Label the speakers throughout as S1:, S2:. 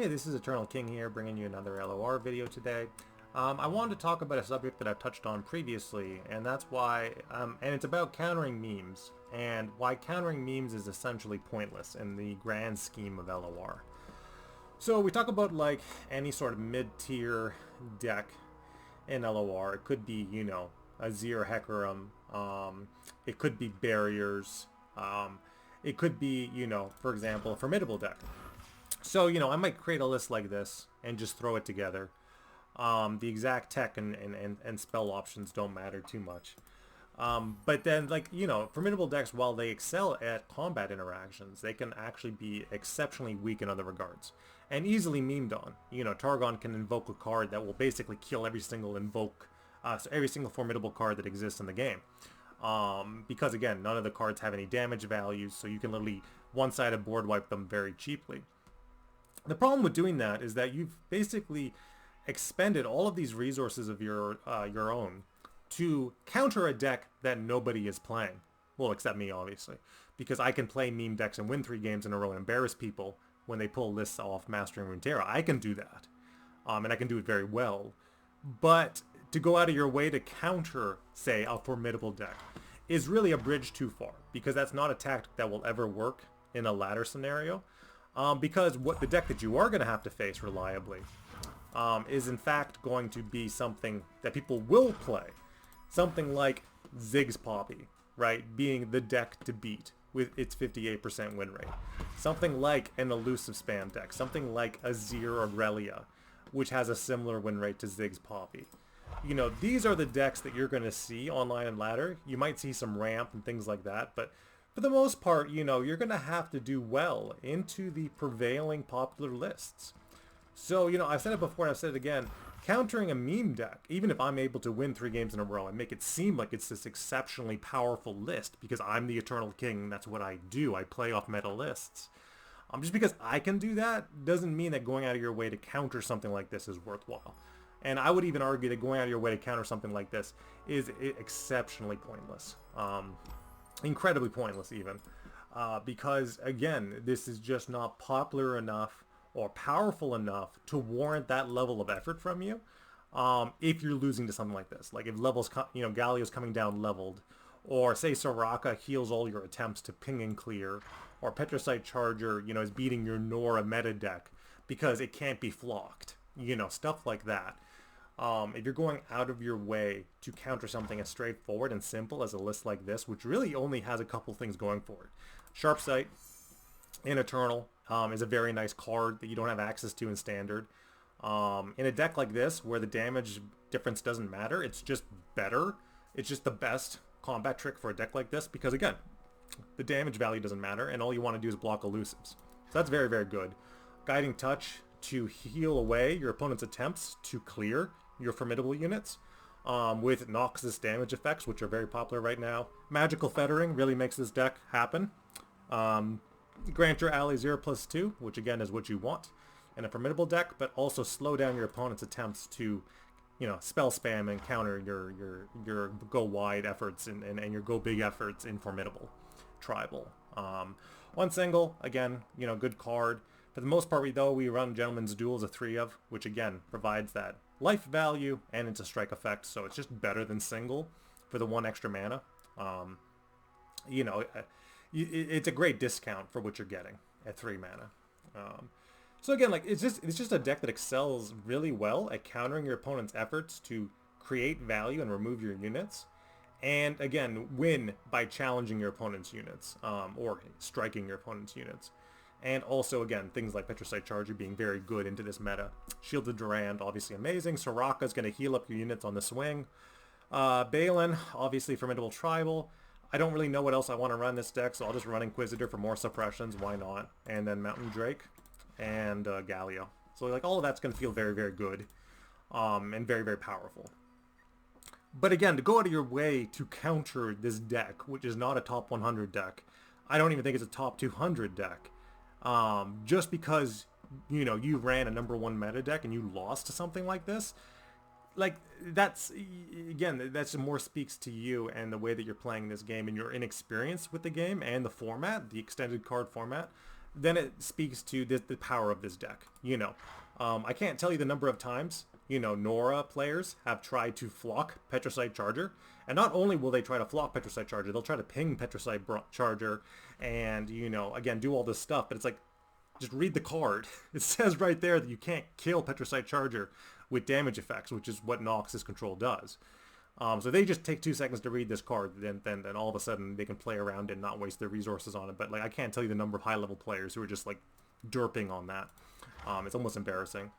S1: Hey, this is Eternal King here, bringing you another LOR video today. I wanted to talk about a subject that I've touched on previously, and that's why, and it's about countering memes, and why countering memes is essentially pointless in the grand scheme of LOR. So we talk about like any sort of mid-tier deck in LOR. It could be, Azir Hecarim, it could be barriers, it could be, for example, a formidable deck. So, I might create a list like this and just throw it together. The exact tech and spell options don't matter too much. But then, formidable decks, while they excel at combat interactions, they can actually be exceptionally weak in other regards. And easily memed on. Targon can invoke a card that will basically kill every single every single formidable card that exists in the game. Because, again, none of the cards have any damage values, so you can literally one-sided board wipe them very cheaply. The problem with doing that is that you've basically expended all of these resources of your own to counter a deck that nobody is playing. Well, except me, obviously. Because I can play meme decks and win 3 games in a row and embarrass people when they pull lists off Mastering Runeterra. I can do that. And I can do it very well. But to go out of your way to counter, say, a formidable deck is really a bridge too far. Because that's not a tactic that will ever work in a ladder scenario. Because what the deck that you are going to have to face reliably is in fact going to be something that people will play. Something like Ziggs Poppy, right? Being the deck to beat with its 58% win rate. Something like an elusive spam deck. Something like Azir Aurelia, which has a similar win rate to Ziggs Poppy. These are the decks that you're going to see online and ladder. You might see some ramp and things like that, but for the most part, you're going to have to do well into the prevailing popular lists. So, I've said it before and I've said it again, countering a meme deck, even if I'm able to win 3 games in a row and make it seem like it's this exceptionally powerful list because I'm the Eternal King, that's what I do, I play off meta lists. Just because I can do that doesn't mean that going out of your way to counter something like this is worthwhile. And I would even argue that going out of your way to counter something like this is exceptionally pointless. Incredibly pointless even, because again, this is just not popular enough or powerful enough to warrant that level of effort from you. If you're losing to something like this, like if Galio's coming down leveled, or say Soraka heals all your attempts to ping and clear, or Petricite Charger, is beating your Nora meta deck because it can't be flocked, stuff like that. If you're going out of your way to counter something as straightforward and simple as a list like this, which really only has a couple things going for it. Sharp Sight in Eternal is a very nice card that you don't have access to in Standard. In a deck like this, where the damage difference doesn't matter, it's just better. It's just the best combat trick for a deck like this because, again, the damage value doesn't matter, and all you want to do is block elusives. So that's very, very good. Guiding Touch to heal away your opponent's attempts to clear your formidable units with Noxus damage effects, which are very popular right now. Magical Fettering really makes this deck happen. Grant your ally 0+2, which again is what you want in a formidable deck, but also slow down your opponent's attempts to, spell spam and counter your go wide efforts and your go big efforts in formidable tribal. One single, again, good card. For the most part, we run Gentleman's Duel as a 3 of, which again provides that life value and it's a strike effect, so it's just better than single for the 1 extra mana. It's a great discount for what you're getting at 3 mana. So again, it's just a deck that excels really well at countering your opponent's efforts to create value and remove your units, and again win by challenging your opponent's units or striking your opponent's units. And also, again, things like Petricite Charger being very good into this meta. Shielded Durand, obviously amazing. Soraka's going to heal up your units on the swing. Balin, obviously formidable tribal. I don't really know what else I want to run this deck, so I'll just run Inquisitor for more suppressions. Why not? And then Mountain Drake and Galio. So all of that's going to feel very, very good and very, very powerful. But again, to go out of your way to counter this deck, which is not a top 100 deck, I don't even think it's a top 200 deck. Just because, you ran a number 1 meta deck and you lost to something like this, that's more speaks to you and the way that you're playing this game and your inexperience with the game and the format, the extended card format, then it speaks to the power of this deck. I can't tell you the number of times, Nora players have tried to flock Petricite Charger. And not only will they try to flock Petricite Charger, they'll try to ping Petricite Charger and, again, do all this stuff. But it's like, just read the card. It says right there that you can't kill Petricite Charger with damage effects, which is what Noxus Control does. So they just take 2 seconds to read this card, then all of a sudden they can play around and not waste their resources on it. But like, I can't tell you the number of high-level players who are just like derping on that. It's almost embarrassing.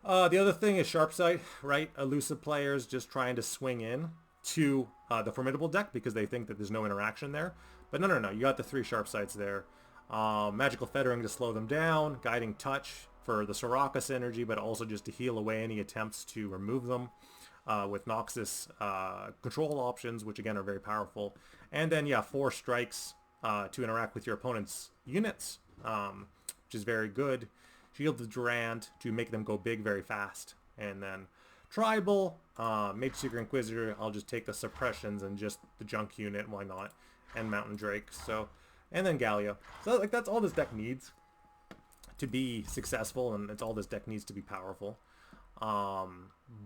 S1: The other thing is Sharp Sight, right? Elusive players just trying to swing in to the Formidable deck because they think that there's no interaction there. But no. You got the 3 Sharp Sights there. Magical Fettering to slow them down. Guiding Touch for the Soraka synergy, but also just to heal away any attempts to remove them. With Noxus control options, which again are very powerful. And then, 4 strikes to interact with your opponent's units, which is very good. Shield of Durand to make them go big very fast. And then Tribal, Mage Seeker Inquisitor, I'll just take the suppressions and just the junk unit, why not? And Mountain Drake, and then Galio. So like that's all this deck needs to be successful, and it's all this deck needs to be powerful.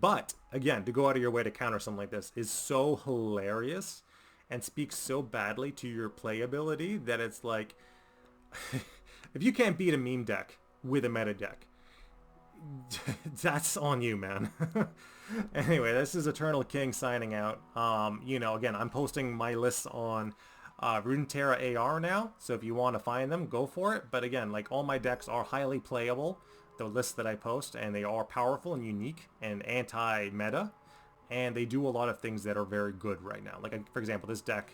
S1: But again, to go out of your way to counter something like this is so hilarious and speaks so badly to your playability that it's like, if you can't beat a meme deck with a meta deck, that's on you, man. Anyway, this is Eternal King signing out. Again, I'm posting my lists on Runeterra AR now, so if you want to find them, go for it. But again, like, all my decks are highly playable, the lists that I post, and they are powerful and unique and anti-meta, and they do a lot of things that are very good right now. Like, for example, this deck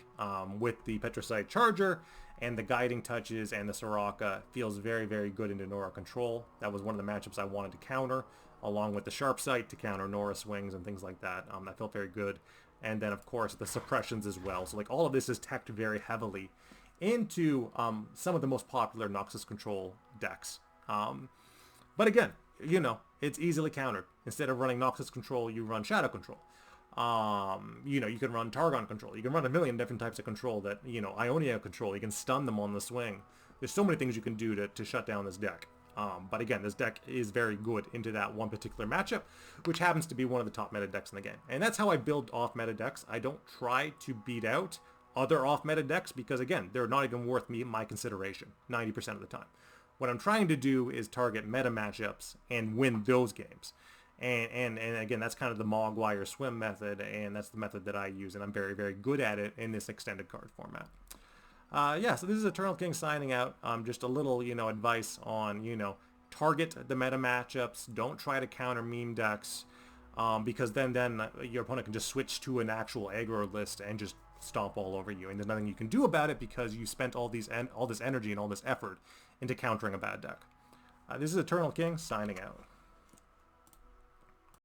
S1: with the Petricite Charger and the Guiding Touches and the Soraka feels very, very good into Nora control. That was one of the matchups I wanted to counter, along with the Sharp Sight to counter Nora swings and things like that. That felt very good. And then, of course, the suppressions as well. So, like, all of this is teched very heavily into some of the most popular Noxus Control decks. But again, it's easily countered. Instead of running Noxus Control, you run Shadow Control. You can run Targon Control. You can run a million different types of control that, Ionia Control. You can stun them on the swing. There's so many things you can do to shut down this deck. But again, this deck is very good into that one particular matchup, which happens to be one of the top meta decks in the game. And that's how I build off meta decks. I don't try to beat out other off meta decks because, again, they're not even worth my consideration 90% of the time. What I'm trying to do is target meta matchups and win those games. And again, that's kind of the Mogwire swim method, and that's the method that I use, and I'm very, very good at it in this extended card format. So this is Eternal King signing out. Just a little, advice on, target the meta matchups. Don't try to counter meme decks, because then your opponent can just switch to an actual aggro list and just stomp all over you, and there's nothing you can do about it because you spent all this energy and all this effort into countering a bad deck. This is Eternal King signing out.